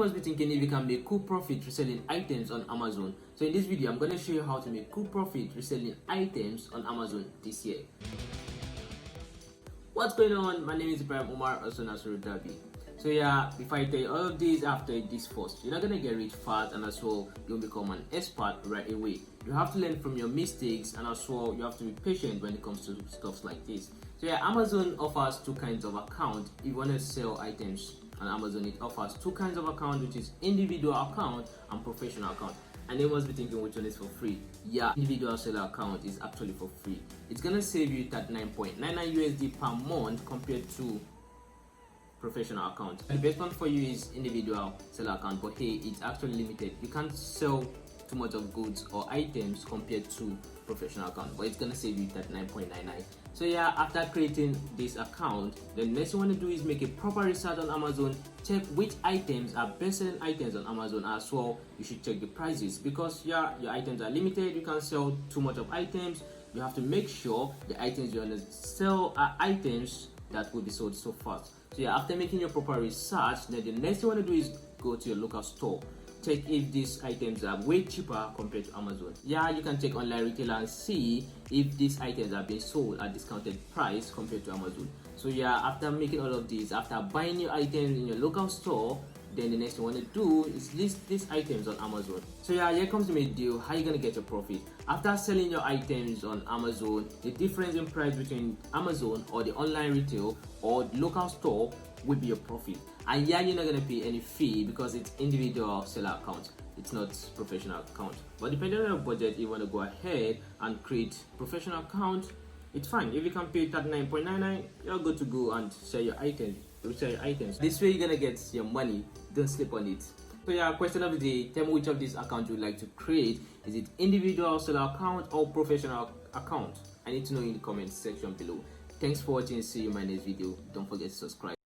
Must be thinking if you can make cool profit reselling items on Amazon. So in this video, I'm going to show you how to make cool profit reselling items on Amazon this year. What's going on? My name is Ibrahim Umar, also known as Dabi. So yeah, if I tell you all of these after this first, you're not gonna get rich fast, and as well you'll become an expert right away. You have to learn from your mistakes, and as well you have to be patient when it comes to stuff like this. So yeah, Amazon offers two kinds of account. If you want to sell items on Amazon, it offers two kinds of account, which is individual account and professional account. And they must be thinking which one is for free. Yeah, individual seller account is actually for free. It's gonna save you at 9.99 USD per month compared to professional account. The best one for you is individual seller account, but hey, it's actually limited. You can't sell too much of goods or items compared to professional account, but it's gonna save you that 9.99. So yeah, after creating this account, the next you want to do is make a proper research on Amazon. Check which items are best selling items on Amazon. As well, you should check the prices, because yeah, your items are limited. You can't sell too much of items. You have to make sure the items you want to sell are items that will be sold so fast. So yeah, after making your proper research, then the next you want to do is go to your local store. Check if these items are way cheaper compared to Amazon. Yeah, you can check online retailer and see if these items are being sold at discounted price compared to Amazon. So yeah, after making all of these, after buying your items in your local store, then the next thing you want to do is list these items on Amazon. So yeah, here comes the main deal. How you gonna get your profit after selling your items on Amazon? The difference in price between Amazon or the online retail or the local store will be your profit. And yeah, you're not gonna pay any fee because it's individual seller account, it's not professional account. But depending on your budget, you want to go ahead and create professional account, it's fine. If you can pay that 9.99, you're good to go and sell your items. This way you're gonna get your money. Don't sleep on it. So yeah, question of the day, tell me which of these accounts you would like to create. Is it individual seller account or professional account? I need to know in the comment section below. Thanks for watching. See you in my next video. Don't forget to subscribe.